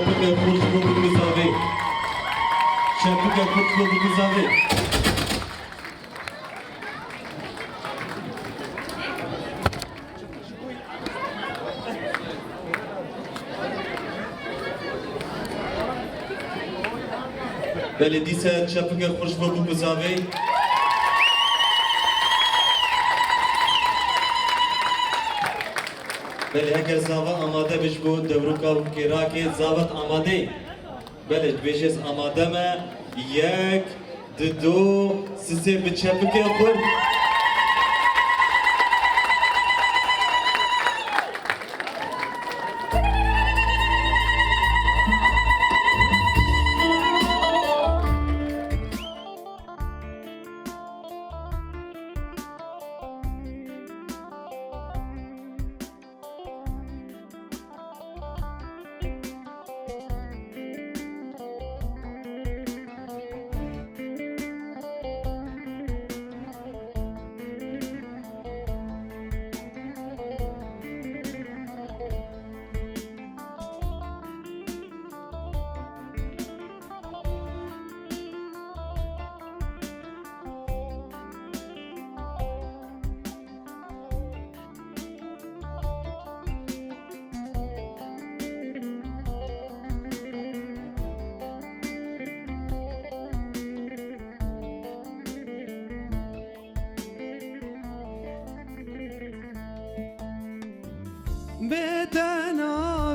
شبکه خوشبو بگذاری شبکه خوشبو بگذاری بله دیسه شبکه خوشبو بگذاری بله اگر زاوت آماده بش بود دبروکا و کراکی زاوت آماده بله بیشیز آماده ما یک دو سه به چپکه خود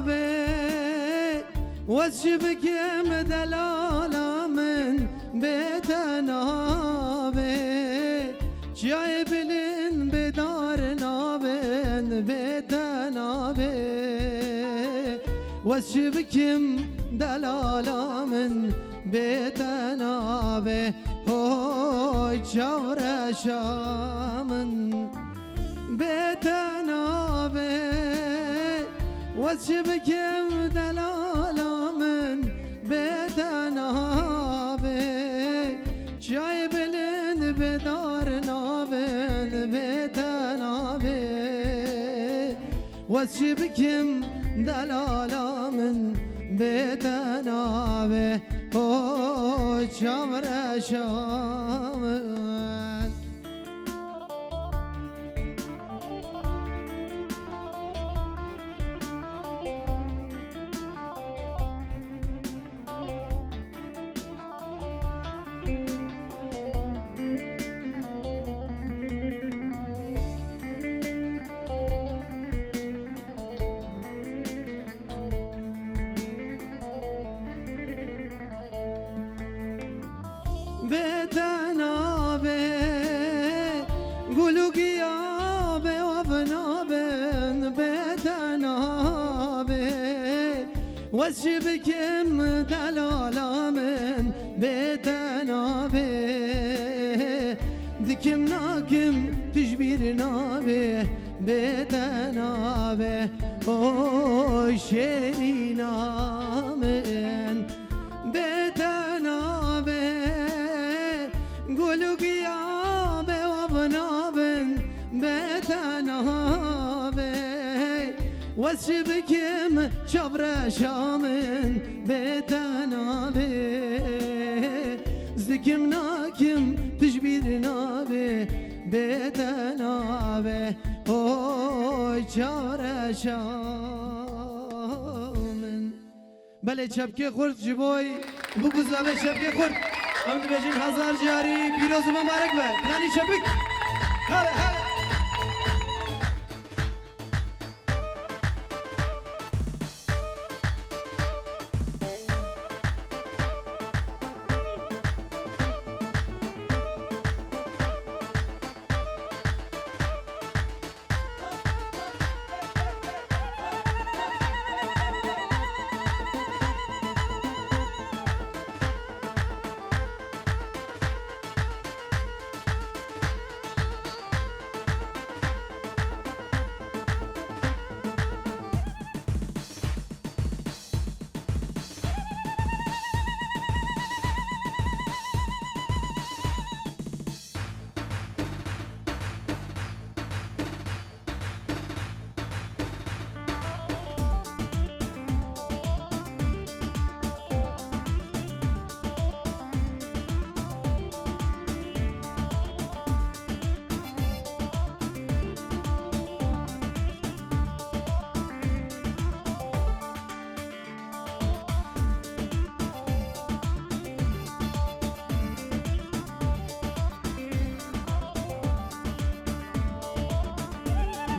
بتنابه وشبك مدلالا من بتنابه جايب لين بدار نابن بتنابه وشبك دلالا من بتنابه هو جور شامن بتنابه وشبك دلالا من بتنابه جايب لين بدار نابن بتنابه وشبك دلالا من بتنابه او شمر شامن بتنابه قولوا قيابه وبنابن بتنابه والشبكم دلالا من بتنابه دكم ناكم تجبير نابه بتنابه او شيرينا من بتنابه قولوا قيابه وبنابن بتنابه والشبكم شبر شامن بتنابه زكم ناكم تجبير نابه بتنابه او شبر شامن بله شبكه خورد جبوي بگذابه شبكه خورد هم بجین هزار جاری پیروز و مبارک بر پلانی شبک هله هله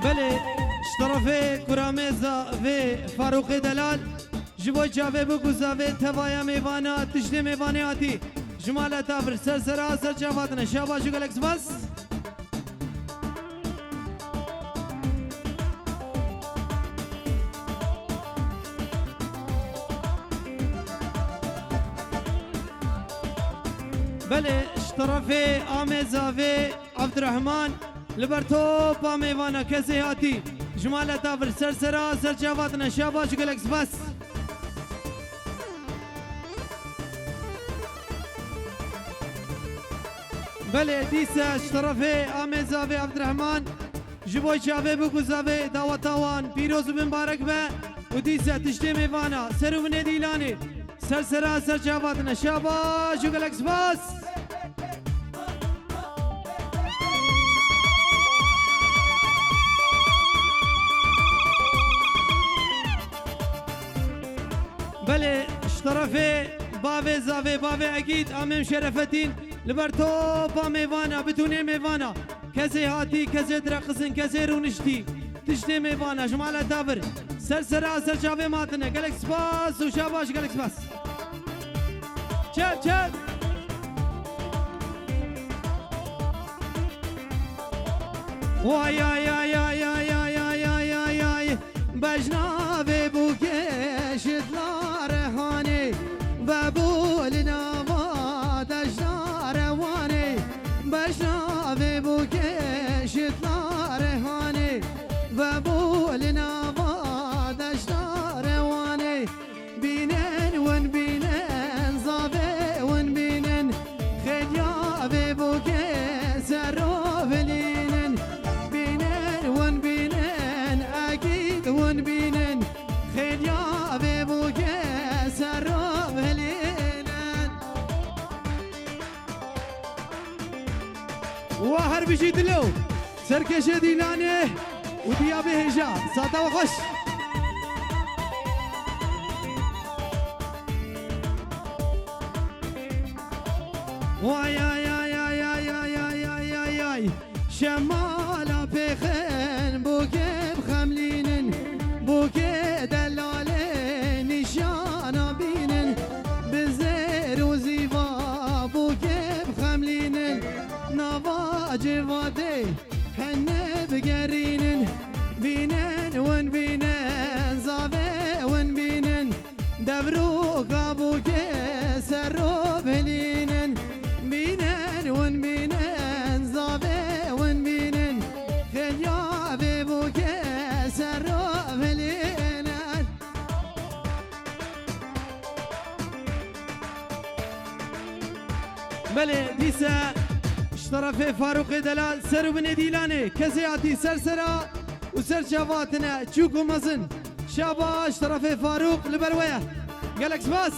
بله شطرفه کرامزا و فاروق دلال جبوی جاوه بگوزاوه توایا میوانا تشتی میوانی آتی جمال تابر سر سر جوادنه شاباش و گلکس بس بله اشترافه آمزاوه عبدالرحمن لبرتو با میوانا کسی هاتی جمال تابر سر جوادنه شاباش و گلکس بس بله دیسه اشترافه آمزاوه عبدالرحمن جبوی چاوه بگوزاوه داوتاوان پیروز و مبارک به و دیسه تشتی میوانا سرو ندیلانی سر جوادنه شاباش و گلکس بس بله اشترافه باوه زاوه باوه اگید آمیم شرفتین لبرتو با میوانا بتونه میوانا کسی هاتی کسی درقسن کسی رونشتی تشتی میوانا جمال تابر سر جاوه ماتنه گلکس باس و شاباش گلکس باس چل وای آی آی آی آی آی آی آی آی آی بجناوه بو کشت لارهانه و بولنا ما دجنار وانه بجناوه بو کشت لارهانه و بولنا ما دجنار وانه بینن ون بینن زاوه ون بینن خیلیاوه بو کسر رو بلینن بینن ون بینن اگید ون بینن خیلیاوه بو کسر رو بلینن و هر بجی دلو سرکش دیلانه و دیا به هجا ساده و خوش وای آی آی آی آی آی آی آی آی آی شمالا پیخن بو که بخملینن بو که دلاله نشانا بینن بزر و زیبا بو که بخملینن نوا جواده هنه بگرینن بینن ون بینن زاوه ون بینن دبرو قابو که سر رو بلینن بینن ون بینن زاوه ون بینن خیلیا ببو که سر رو بلینن بله دیسه اشترافه فاروق دلال سر و ندیلانه کسی آتی سرا و سر جواتنه چوکو مزن شابا اشترافه فاروق لبرویه گلکس باس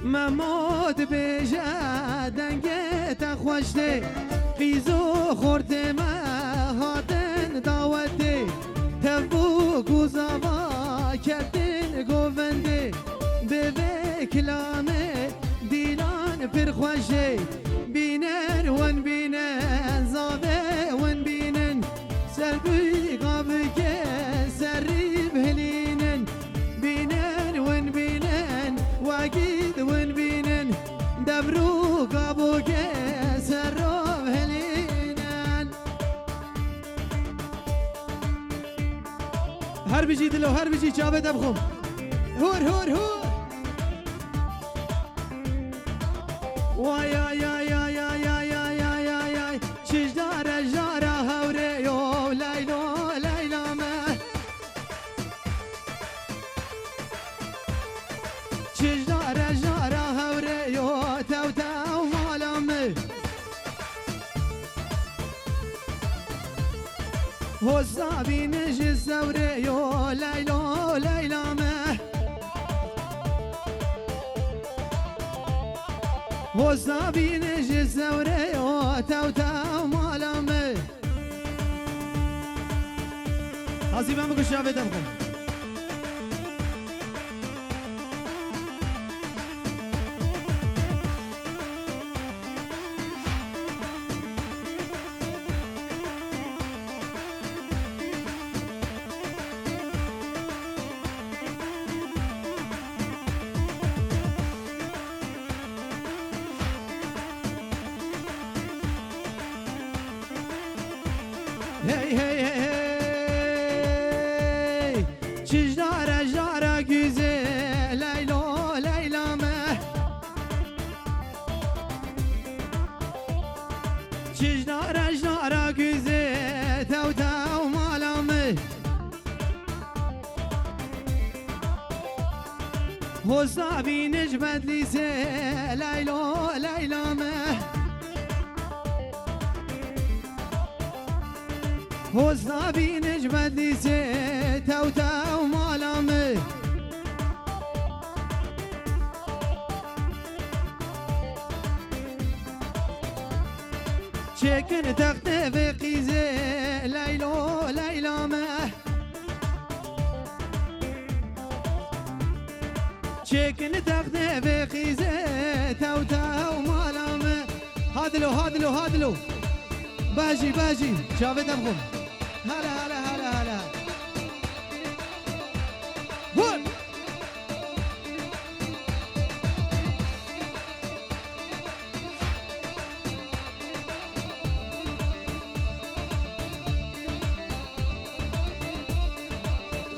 مماد بیجه دنگت خوشته قیزو خورده هاتن دعوته تبو گوزاوا کردن گوونده به کلامه دیلان پر خوشه بینن ون بینن زاوه ون بینن سرگوی قابل که سری بهلینن بینن ون بینن واقید ون بینن دبرو قابو که سر بهلینن هر بجی دلو هر بجی چاوه دبخم هور وای آی آی آی آی آی آی آی آی آی چجدار جارا هوره یو لیلا ما چجدار جارا هوره یو تو مالا ما حسابی نجس هوره یو لیلا ما حسابی نجس هوره یو تو مالا ما حاضی من بگو شاوه دم کن Hey hey hey hey Çijdara jara güzel Leylo leylame Çijdara jara güzel Tev tev malame Hosta bi necmet lise Leylo leylame Hozna bi necmet lise tev tev malame Çekin takte ve kize Leylo leylame Çekin takte ve kize tev tev malame Hadlo hadlo hadlo باجي باجي جاوید ابغون هلا هلا هلا هلا هون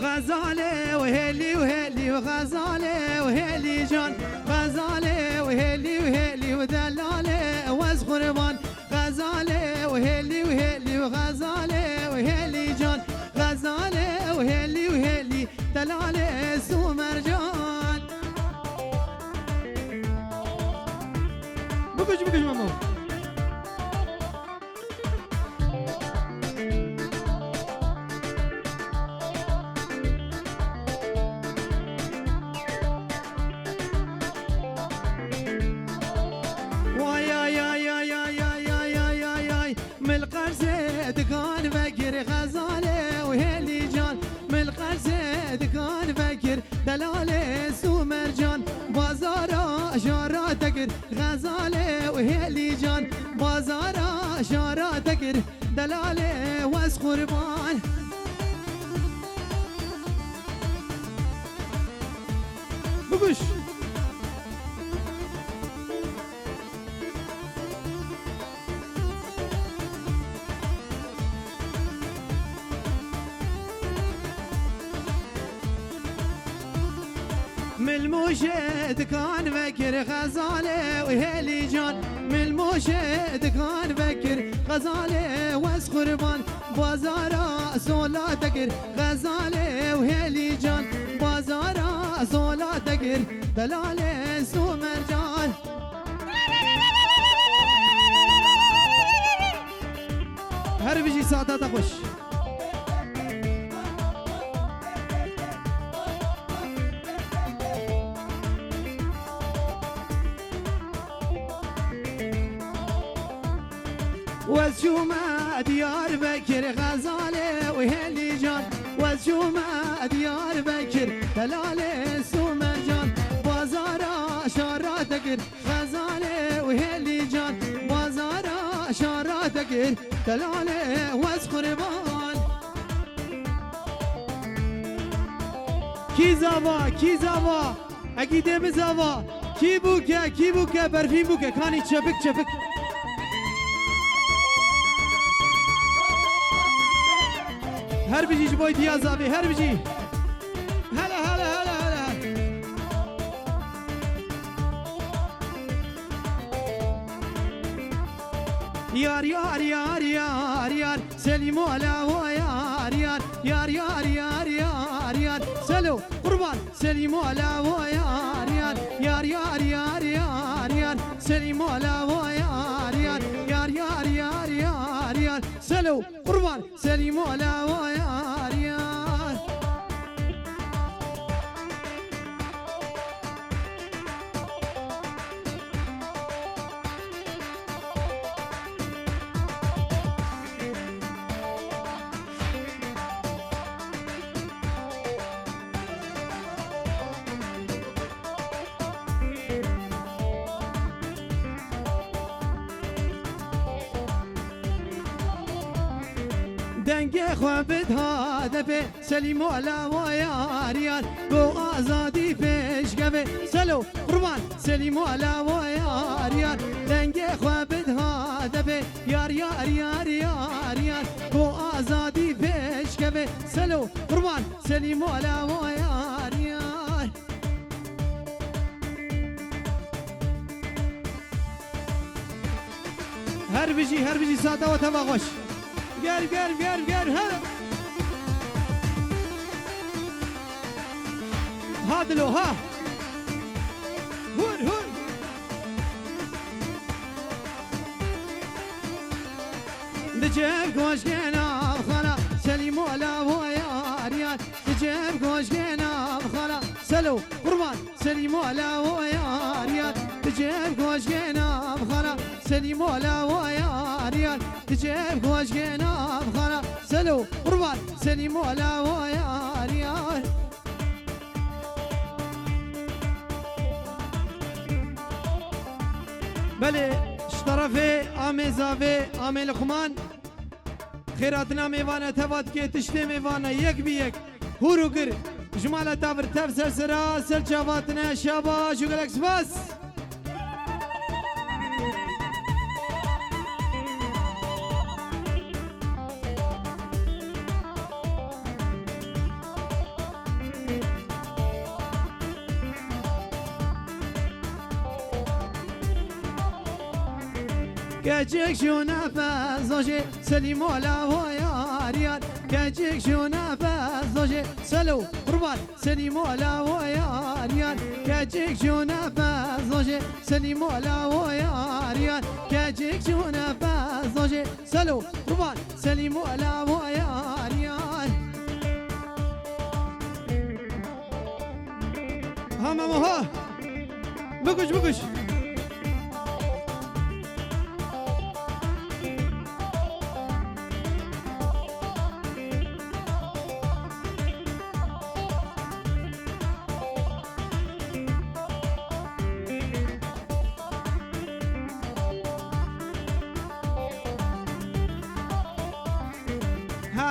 غزاله وهلي وهلي وغزاله وهلي جان غزاله وهلي وهلي ودلاله واز قربان غزاله وهلي وهلي وغزاله وهلي جان غزاله وهلي وهلي دلاله سو مرجان بكش بكش ماما دكان فكر غزاله وهلي جان من القرزة دكان فكر دلاله سو مرجان بازارا شارع تكر غزاله وهلي جان بازارا شارع تكر دلاله واس قربان بقش ملموشة كان فكر غزالة وهلي جان ملموشة كان فكر غزالة واس قربان بازارا سولا تكر غزالة وهلي جان بازارا سولا تكر دلالة سو مرجان هر بيجي ساعتها تخش وزجومة ديار بكر غزالة وهلي جان وزجومة ديار بكر دلالة سو مرجان بازارا شارع تكر غزالة وهلي جان بازارا شارع تكر دلالة وز قربان کی زاوا اگیده بزاوا کی بوکه برفین بوکه کانی چپک هر بيجي جبوي ديازابي هر بيجي هلا هلا هلا هلا يار يار يار يار يار سليمو على هو يار يار يار يار يار يار يار سلو قربان سليمو على هو يار يار يار يار يار يار يار سليمو على هو يار يار يار يار يار يار يار سلو قربان سليمو على هو يار يار دنگ خوابت هاده به سلیم و علا و یاریان گو آزادی پیش گوه سلو قربان سلیم و علا و یاریان دنگ خوابت هاده به یار یار یار یاریان گو آزادی پیش گوه سلو قربان سلیم و علا و یاریان هر بيجي ساده وتبغش قر هلا هاد له ها هون دجاب كوش كنا خلا سليم ولا ويا ريال دجاب كوش كنا خلا سلو قربان سليم ولا ويا ريال دجاب كوش كنا خلا سليم ولا ويا ريال دجاب كوش كنا خلا سلو قربان سليم ولا ويا ريال بله اشترافه آمیزاوه آمی لقمان خیراتنا میوانه تفاد که تشتی میوانه یک بی یک هورو گر جماله تابر تفسر سرا سر جواتنا شابا شکلک سپاس كاجيك شو نفس زوجي سليم ولا هو يا ريال كاجيك شو نفس زوجي سلو قربان سليم ولا هو يا ريال كاجيك شو نفس زوجي سليم ولا هو يا ريال كاجيك شو نفس زوجي سلو قربان سليم ولا هو يا ريال ها ماما ها بكش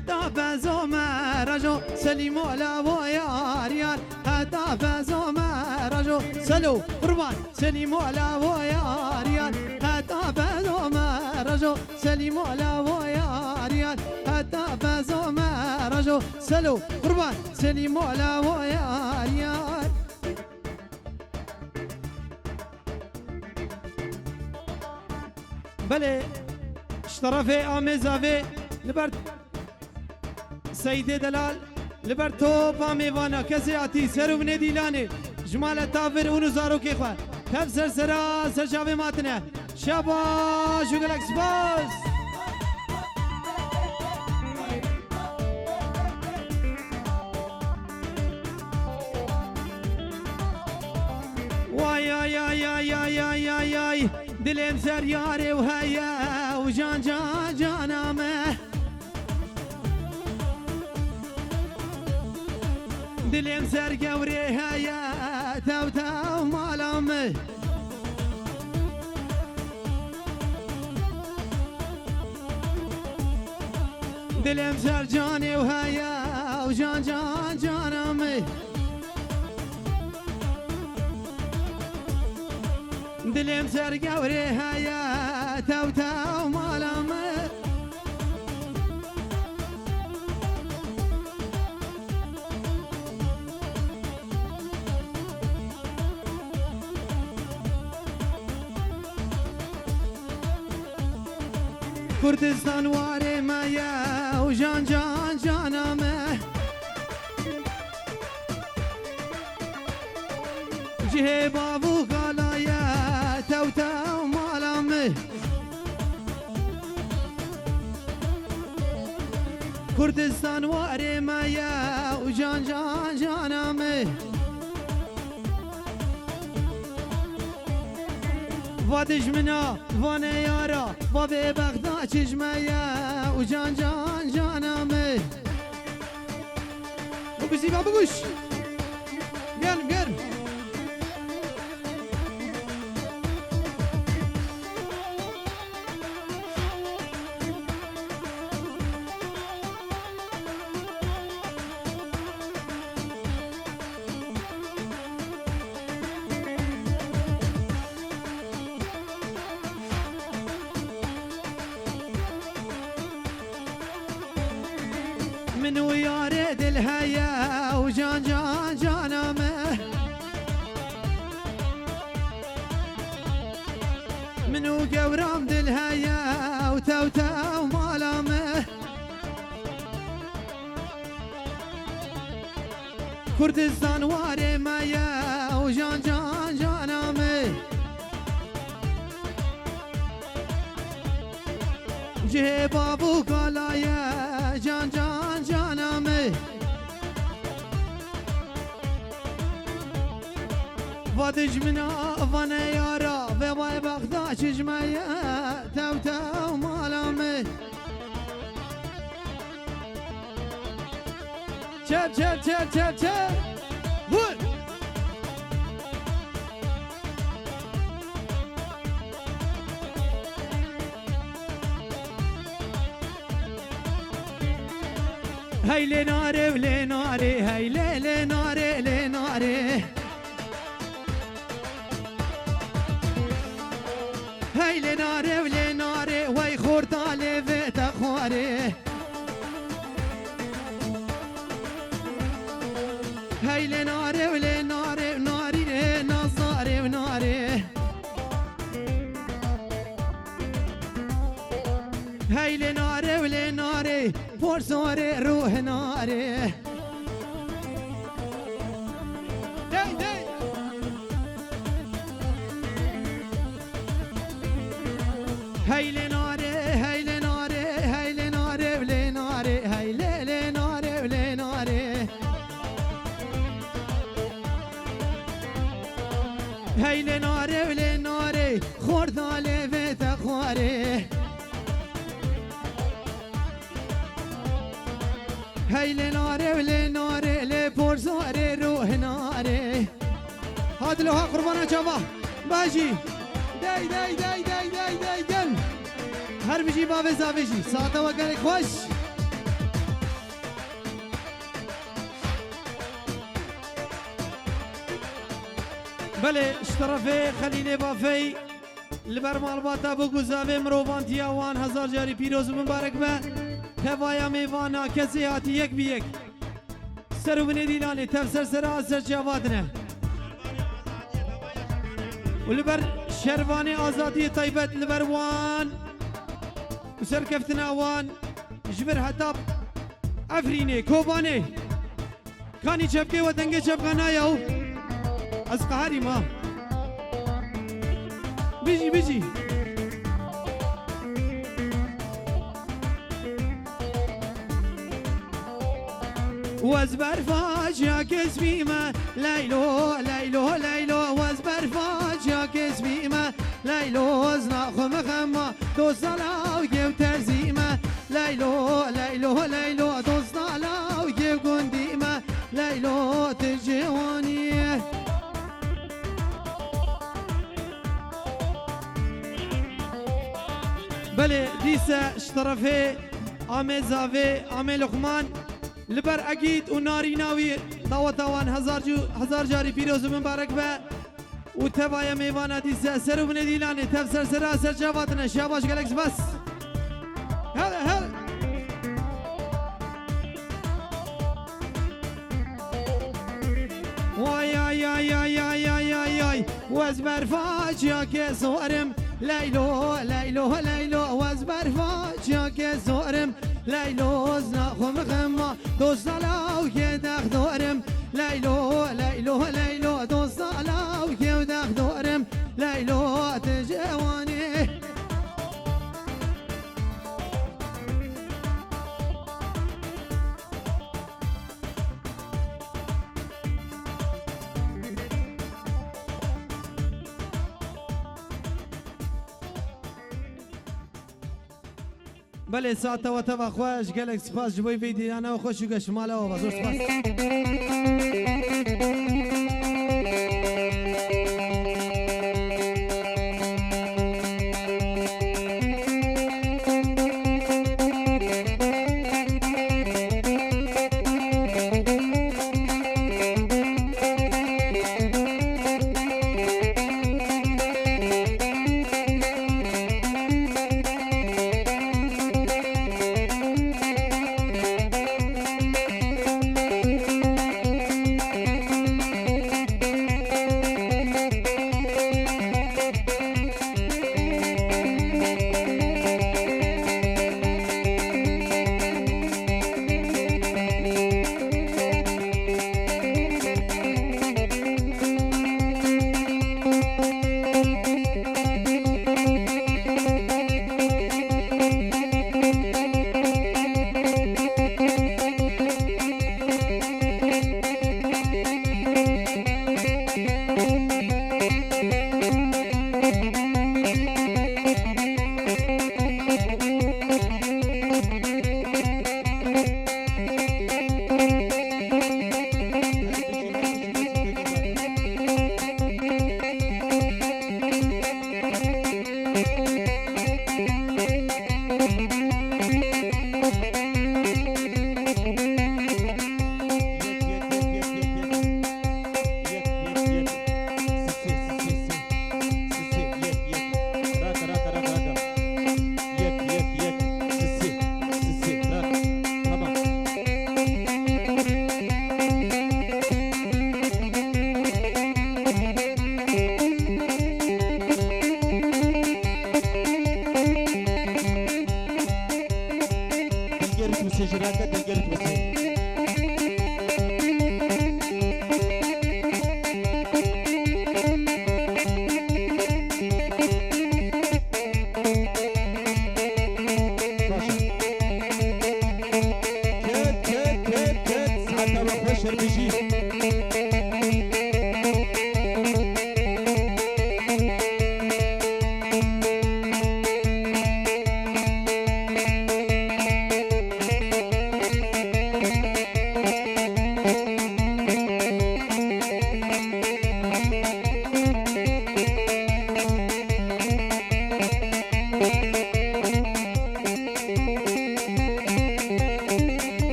هدا فازو ما رجو سليم ولا ويا ريال هدا فازو ما رجو سلو قربان سليم ولا ويا ريال هدا فازو ما رجو سليم ولا ويا ريال هدا فازو ما رجو سلو قربان سليم ولا ويا ريال بله اشترافه آمیزاوه لبرد سيدي دلال لبرتو باميوانا كزياتي سرو بني ديلاني جمال تافر ونزارو كيخوان تفسر سرا سرشاوي ماتنا شابا شغل اكسباس واي يا يا يا يا يا يا يا دلم سر ياري وهيا وجان جان جانامه دلم سر قوري هيا تاو تاو مالامه دلم سر جاني وهيا وجان جان جانامه دلم سر قوري هيا تاو تاو مالامه كردستان واري مايا وجان جان جانامه جهي بابو قالايا تاو تاو مالامه كردستان واري مايا وجان جان جانامه وادش منا وانا يارا وابي بغدا چشمايا وجان جان جانامه بگوشی با بگوش گرم منو ياري دل هيا وجان جان جانامه منو قورام دل هيا وتوتا ومالامه كردستان واري مايا وجان جان جانامه جه بابو كالايا جان جان جانامه فادج منا فانا يارا بابا بغدا چجمايا توتا ومالامه چپ چپ چپ چپ چپ ور هی لناره و لناره هی لناره لناره هی لناره و لناره وی خورداله و تخواره هی لناره و لناره ناری نازاره و ناره هی لناره و لناره پرساره روح ناره دی دی هی لناره هی لناره هی لناره و لناره هی لناره و لناره هی لناره و لناره خورداله و تخواره هی لناره و لناره لپرزاره روح ناره هادلوها قربانا چوا باجی دی دی دی دی دی دی گل هر بجی باوی زاویجی ساعته و گلک خوش بله اشترافه خلیل بافی لبر مالباتا بگو زاوی مروفانتی آوان هزار جاری پیروز مبارک به هوایا میوانا کسی هاتی یک بی یک سرو بنی دیلانی تفسر سر سر جوادنه و لبر شروانی آزادی طیبت لبر وان و سر کفتنا وان جبر حتاب افرینه کوبانه کانی چپکه و دنگه چپکانه یاو از قهری ما بیجی بیجی وازبر فاجا كسبيمة ليلو ليلو ليلو وازبر فاجا كسبيمة ليلو زناخم خما دوزالا وجيب ترزيمة ليلو ليلو ليلو دوزالا وجيب قنديمة ليلو تجواني بله دیسه اشترافه آمه زاوه آمه لقمان لبر اگید و ناری ناوی داوتاوان هزار جاری پیروز مبارک به و تبای میوان دیسه سر و بنی دیلانه تفسر سر سر جواتنه شاباش گلکس بس هل هل وای آی آی آی آی آی آی آی وازبر فاجا که زورم لیلو لیلو لیلو وازبر فاجا که زورم لیلو زناخم خما دوزالاو که دخ دورم لیلو لیلو لیلو دوزالاو که دخ دورم لیلو تجوانی بله ساعت و تبا خوش گلک سپاس جبوی ویدیانا و خوشو گشمالا و بزرگ سپاس خوش بيجي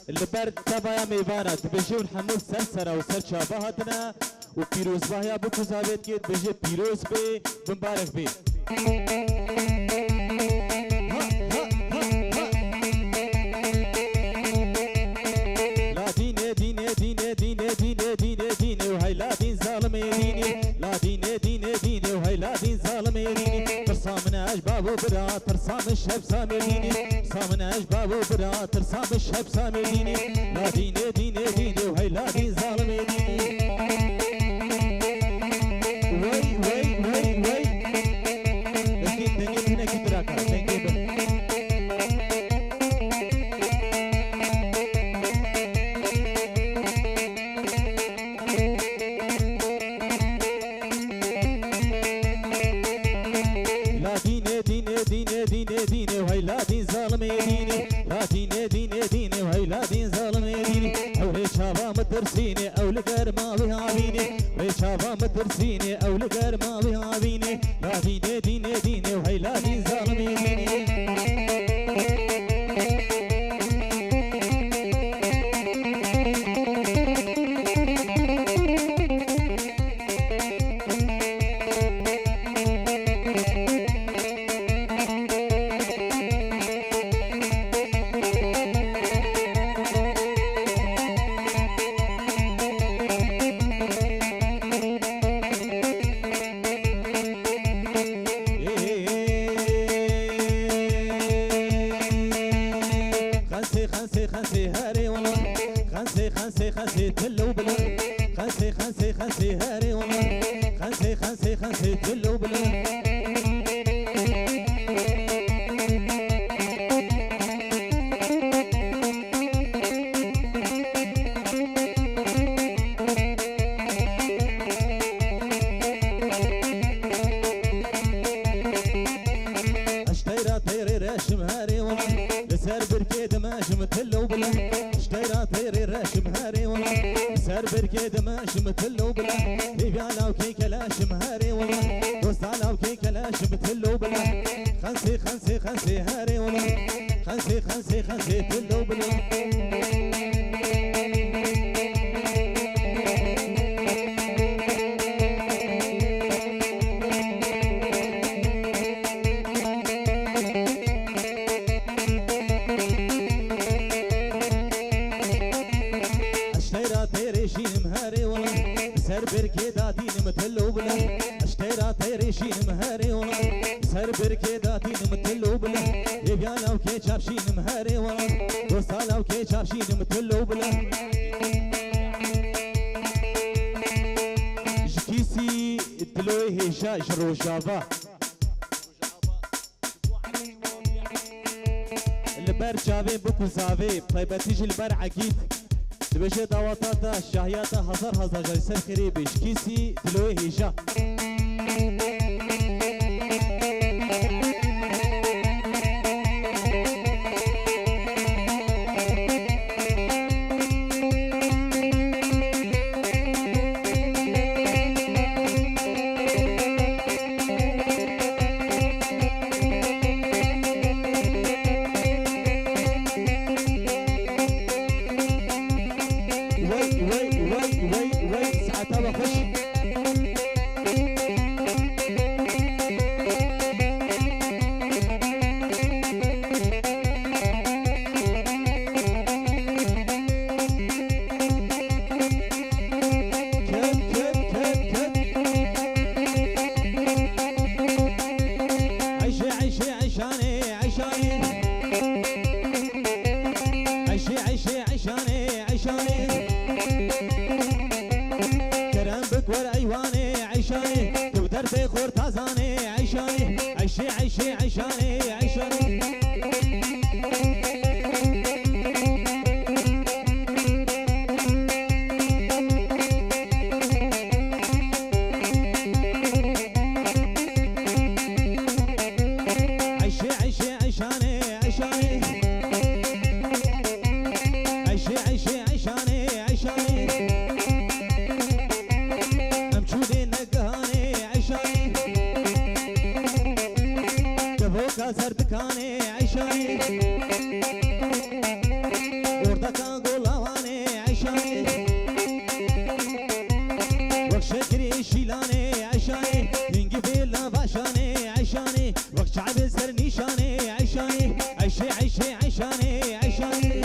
البرد تبايا ميوانا تبجي ونحمل سرسرة وسرشا بهاتنا وبيروز باهيا بكو زابيت كيت بجي بيروز بي بمبارك بي لا ديني ديني ديني ديني ديني ديني ديني وهي لا دين ظالمي ديني لا ديني ديني ديني وهي لا دين ظالمي ديني ترسى من أجباب وبرا ترسى من الشب سامي ديني ترسى من أجباب وبرا ترسى من الشب سامي ديني لا ديني ديني ديني وهي لا دين ظالمي ديني وي وي وي وي لكن تنجيب هنا كتراكا تنجيب لا ديني ديني ديني ديني ديني وهي لا دين ظالمي ديني لا ديني ديني ديني وهي لا دين ظالمي ديني أولي شابا مترسيني أو لقر ما بها بيني أولي شابا مترسيني أو لقر ما بها بيني لا ديني ديني ديني وهي لا دين ظالمي ديني خنسي هاري والله خنسي تلو بلا خنسي هاري والله خنسي تلو بلا اشتيرا طيري راشم هاري والله لسر بركي دماشم تلو بلا اشتيرا طيري راشم هاري والله لسر بركي دماشم تلو بلا بيبي على وكي كلاشم هاري والله دوست على وكي كلاشم تلو بلا خنسي هاري والله خنسي تلو بلا سر بركي داتين متلو بلا اشتيرا طيريشين مهاري والله سر بركي داتين متلو بلا يبيانا وكي شابشين مهاري والله دوستانا وكي شابشين متلو بلا جكيسي دلوي هيشا جروجافا البر جافي بكو زافي طيبتيج البر عقيد دبشه دعواتاتا شاهياتا هزار جاي سر خريبش كيسي دلوي هيجا وي ساعتها بخش دربي خور تازاني عيشاني عيشي عيشي عيشاني عيشاني عيشي عيشي عيشاني عيشاني عيشي عيشي عيشاني عيشاني امشودي نقهاني عيشاني جبوكا سردكاني عيشاني وردكا قولواني عيشاني وكشكري شيلاني عيشاني ينقي فيلا باشاني عيشاني وقت شعب سر نيشاني عيشاني عيشي عيشي عيشاني عيشاني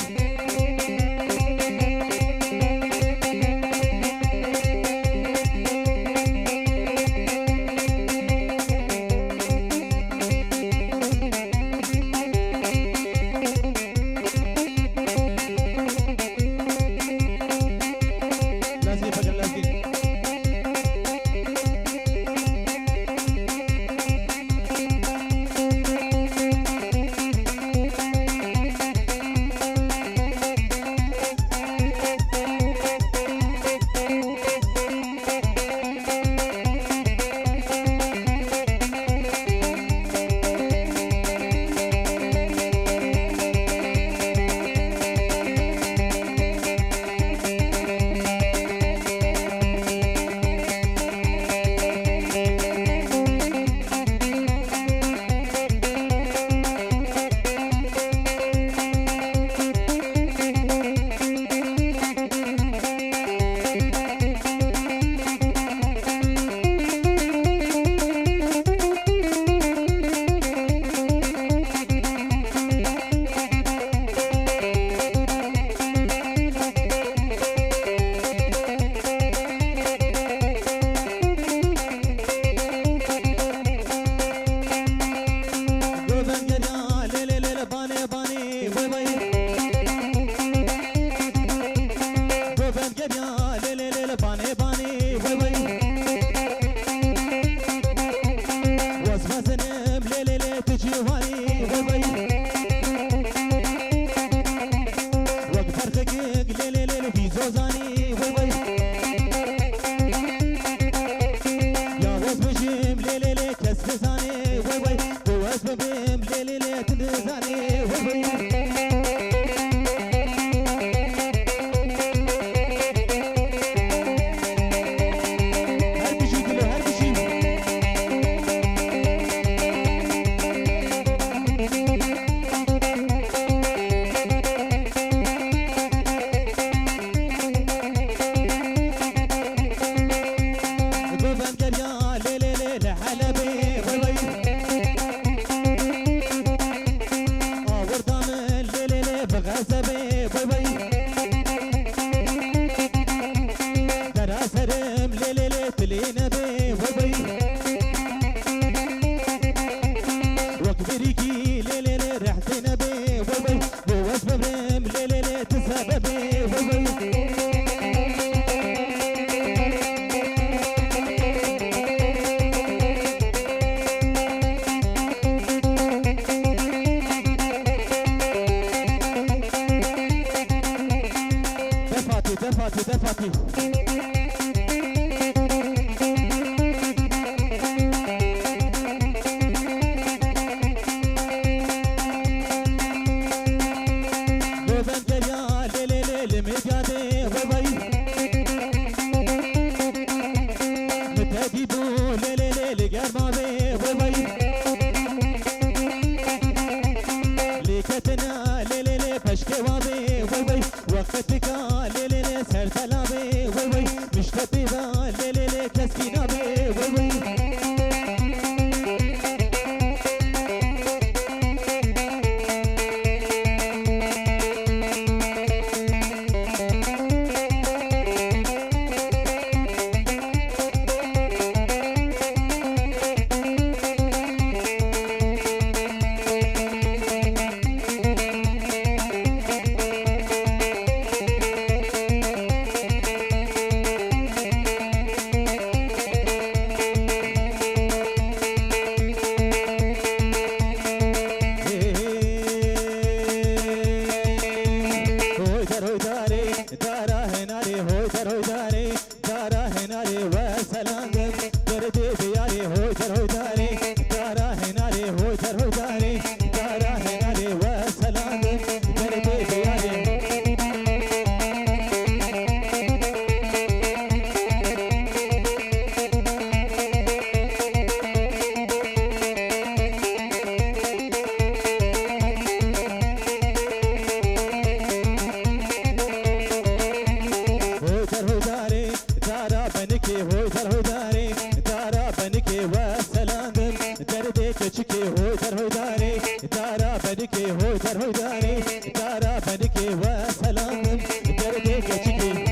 بنكي وسلاندم دردي كشكي هوي در هوي داري دارا بنكي هوي در هوي داري دارا بنكي وسلاندم دردي كشكي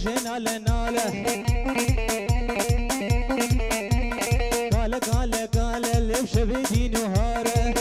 بروجنا لناله قال قال قال اللي بشبيدي نهاره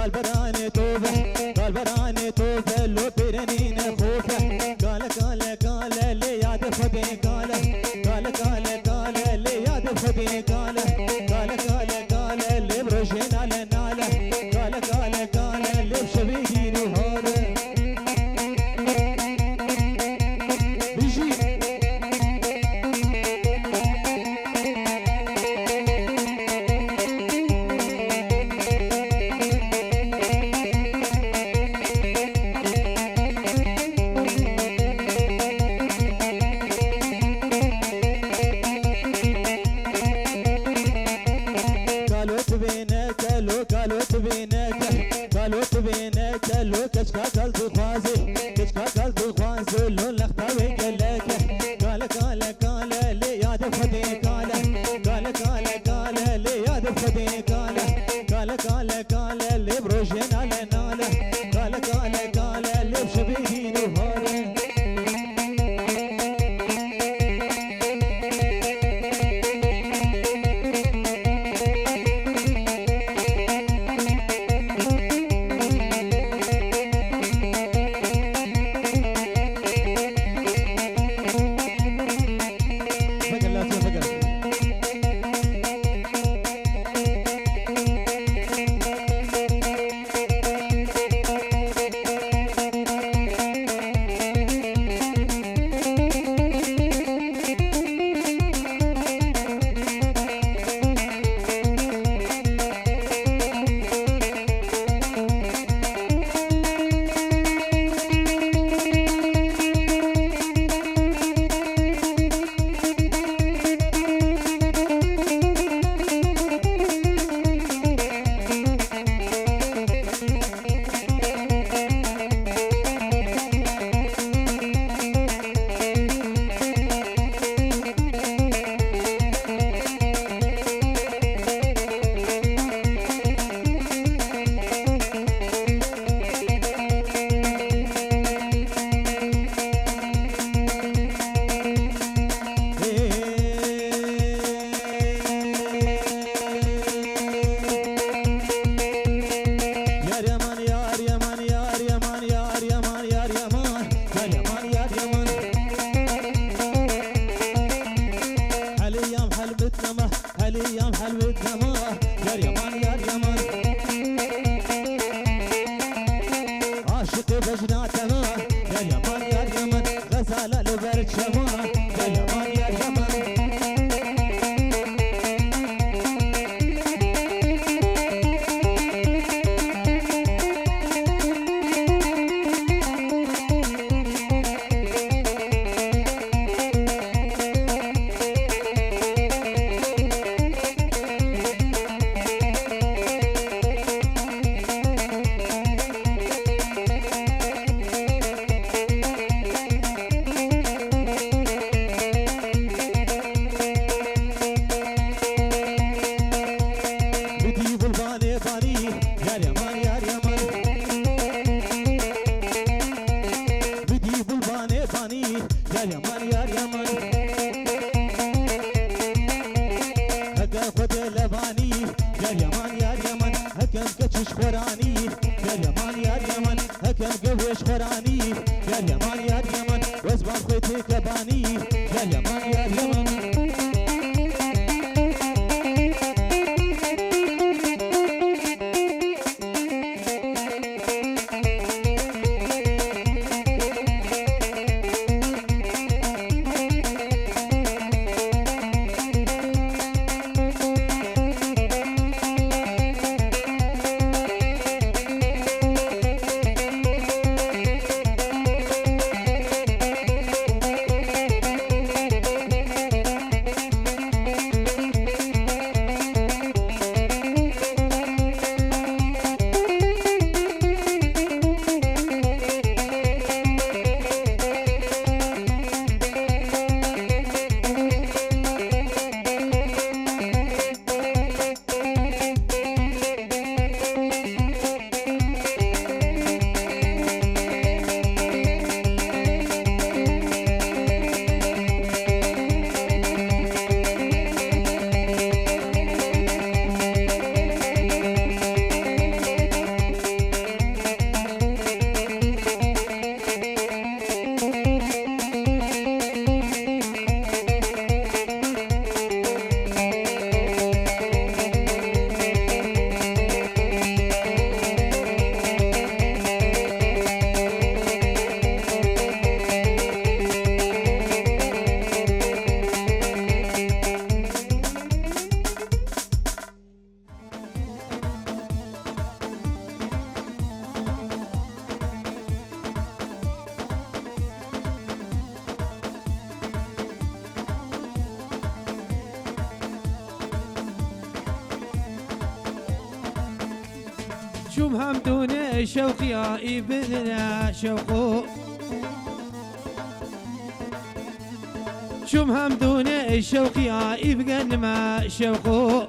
قال براني توبه قال براني توبه لو بيرنين خوفه قال قال قال اللي ياد خدي قال قال قال قال اللي ياد خدي قال قال قال قال اللي برجين على ناله قال قال قال اللي بشبيدي نهاره بيجي كشكا قلبي خوازي كشكا قلبي خوازي لو لختاوي قلك قال قال قال لي يا دفدي قال قال قال قال لي يا دفدي قال قال قال قال لي بروجين على ناله قال قال قال لي بشبيدي نهاره هاليام حلوتنا ما يا اليمان يا اليمان عاشق بجناته ما يا اليمان يا اليمان غزالة لبرد شما يا اليمان يا اليمان خوراني يا اليمان يا اليمن هكم قوش خوراني يا اليمان يا اليمن وزبان خويتي كباني يا اليمان يا اليمن شوم همدوني شوقي ابننا شوقو شوم همدوني شوقي ابن ما شوقو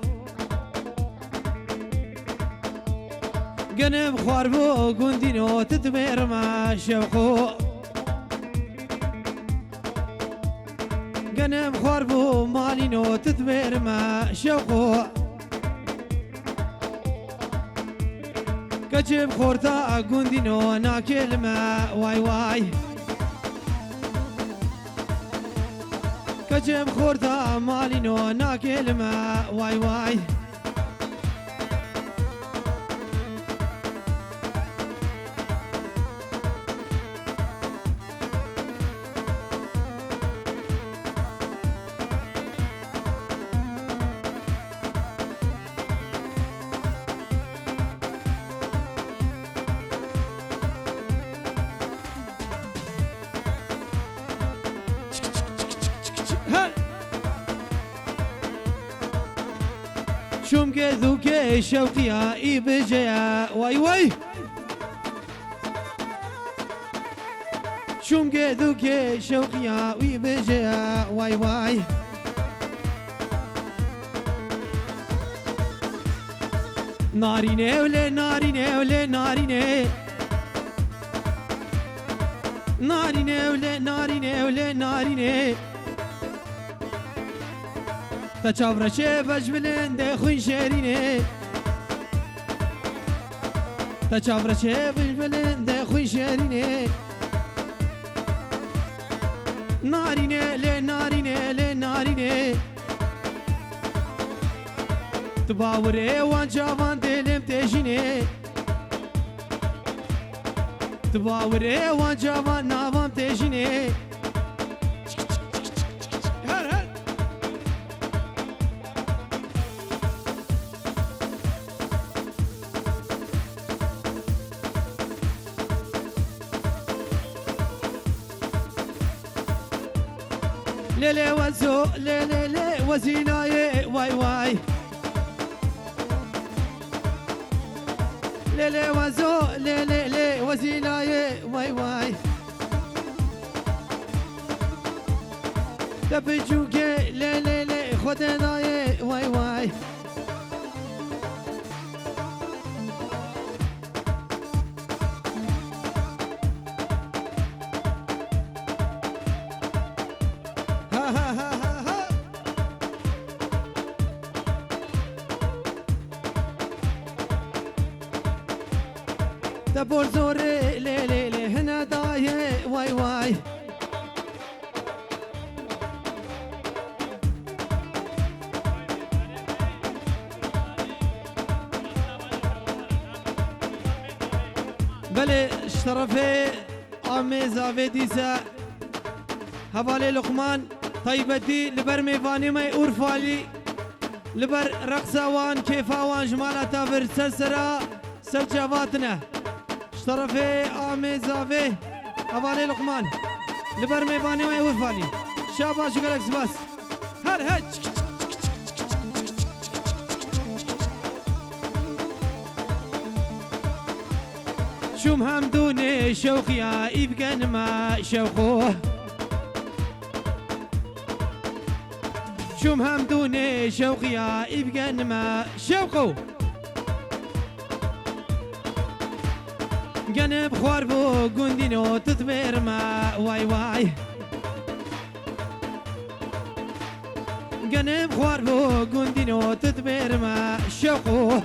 قنب خواربو قندينو تدمر ما شوقو قنب خواربو مالينو تدمر ما شوقو كجب خورتا قندينو ناكل ما واي واي كجب خورتا مالينو ناكل ما واي واي شوم كذوك شوقيا إبجيا واي واي شوم كذوك شوقيا إبجيا واي واي ناريني ولا ناريني ولا ناريني ناريني ولا ناريني ولا ناريني تشافر شيفش بلند خوين شيريني تشافر شيفش بلند خوين شيريني ناريني لي ناريني لي ناريني تباوري وان جافان دلم تجيني تباوري وان جافان نافام تجيني ليلي وزو ليلي لي وزيناي واي واي ليلي وزو ليلي لي وزيناي واي واي تبجوكي ليلي لي خدناي واي واي تبور زوري لي لي لي هنا دايه واي واي بلي شرفي عمي زافي ديسا هبالي لقمان طيبتي لبر ميفاني ماي أورفالي لبر رقصوان كيفاوان جمالة تافر سلسرة سلجواتنا شرفي عمي زافي هبالي لقمان لبر ميفاني ماي أورفالي شابا شكرا بس هر هج شوم همدوني شوقيا يبقى ما شوقوه شوم همدوني شوقيا يبقى ما شوقو جنب خواربو قندينو تثمر ما واي واي جنب خواربو قندينو تثمر ما شوقو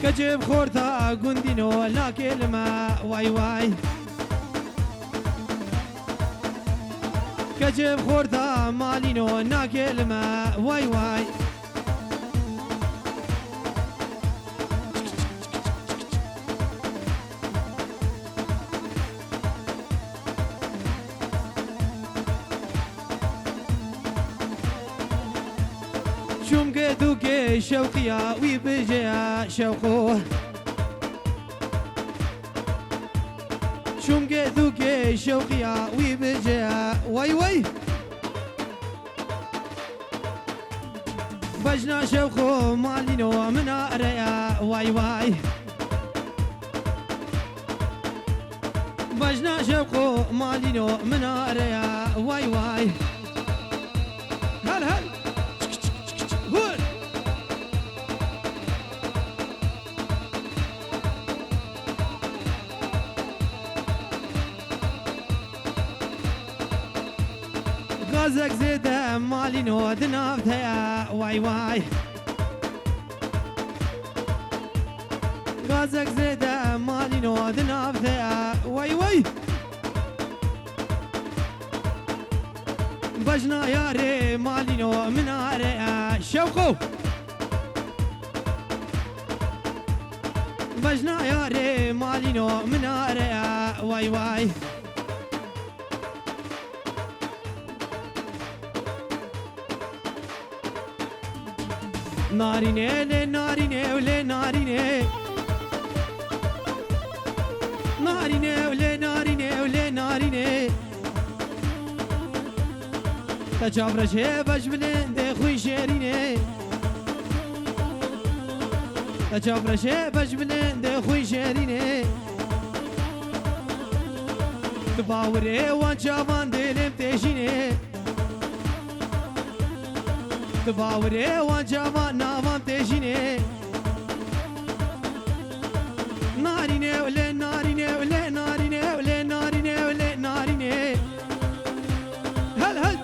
كجيب خورتا قندينو لا كلمة واي واي كجيب خورتا مالينو نا كلمة واي واي شوم قدوكي شوقيا ويبجيا شوقوه شوم قدوكي شوقيا ويبجيا واي واي بجنا شوخو مالينو من أريا واي واي بجنا شوقو مالينو من أريا واي واي هل هل هول غازك زيدة مالينو دنافتها واي واي غازك زيدة مالينو دنافتها واي واي بجنا ياري مالينو من عريا شوقو بجنا ياري مالينو من عريا واي واي ناريني لي ناريني ولي ناريني ناريني ولي ناريني ولي ناريني تجابر شبش بلند خوي شيريني تجابر شبش بلند خوي شيريني تباوري وان جوان دلم تشيني تباوري وان جوان ناوان تشيني ناريني ولا ناريني ولا ناريني ولا ناريني ولا ناريني هل هل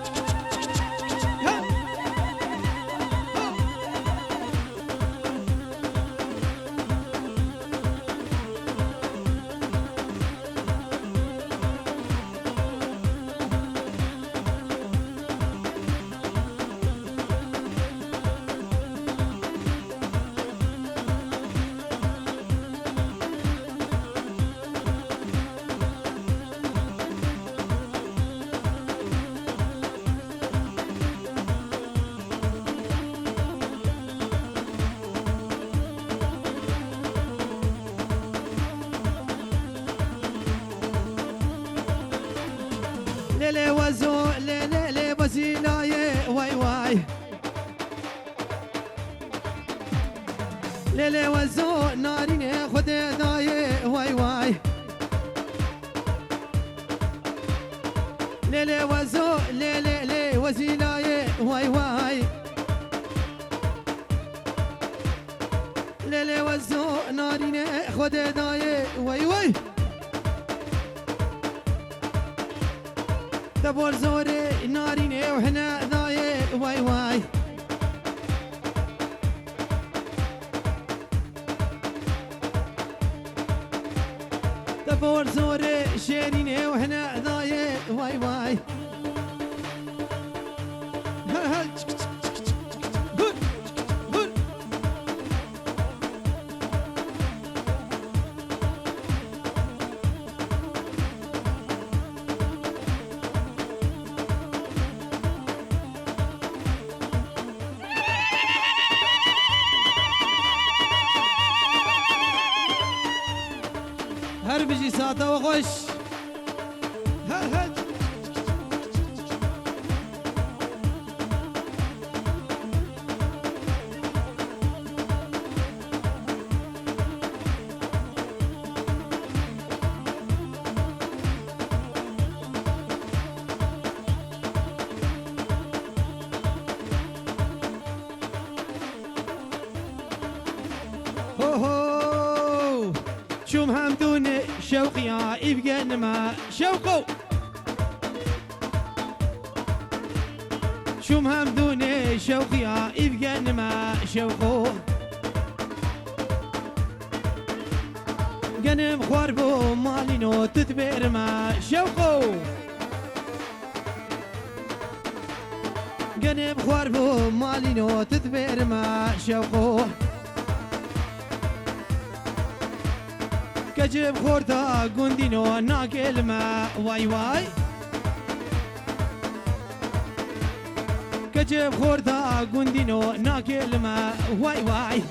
ليلي وزو ليلي لي بزيلاي واي واي ليلي وزو ناريني خدي داي واي واي ليلي وزو ليلي لي وزيلاي واي واي ليلي وزو ناريني خدي داي واي واي دبور زوري ناريني وحنا ذاي واي واي دبور زوري شيريني وحنا ذاي واي واي هل هل هر بيجي ساعته وخش هل هل هو هو شو مهمدوني شوقي يبقى انما شوقو شو مهمدوني شوقي يبقى انما شوقو قنم خواربو مالينو تتبير ما شوقو قنم خواربو مالينو تتبير ما شوقو كجيب خورتا قندينو ناكل ما واي واي كجيب خورتا قندينو ناكل ما واي واي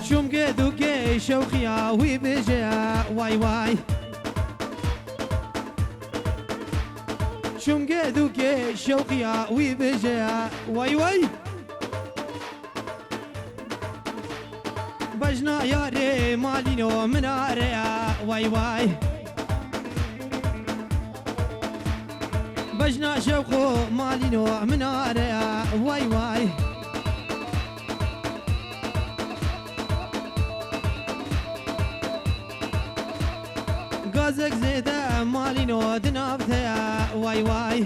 شوم قدو كي شوخيا وي بجيا واي واي شوم قدو كي شوخيا وي بجيا واي واي بجنا ياري مالينو من عريا واي واي بجنا شوخو مالينو من عريا واي واي غازك زيدا مالينو دنابتيا واي واي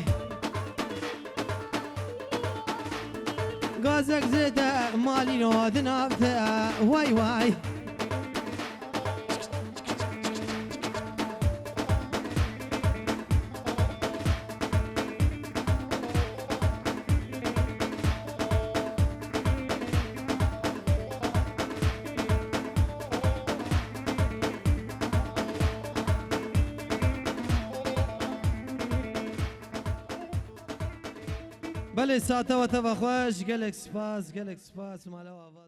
غازك زيدا مالينو دنابتيا واي واي بله ساعته و تفخوش گلک سپاس مالا و آواز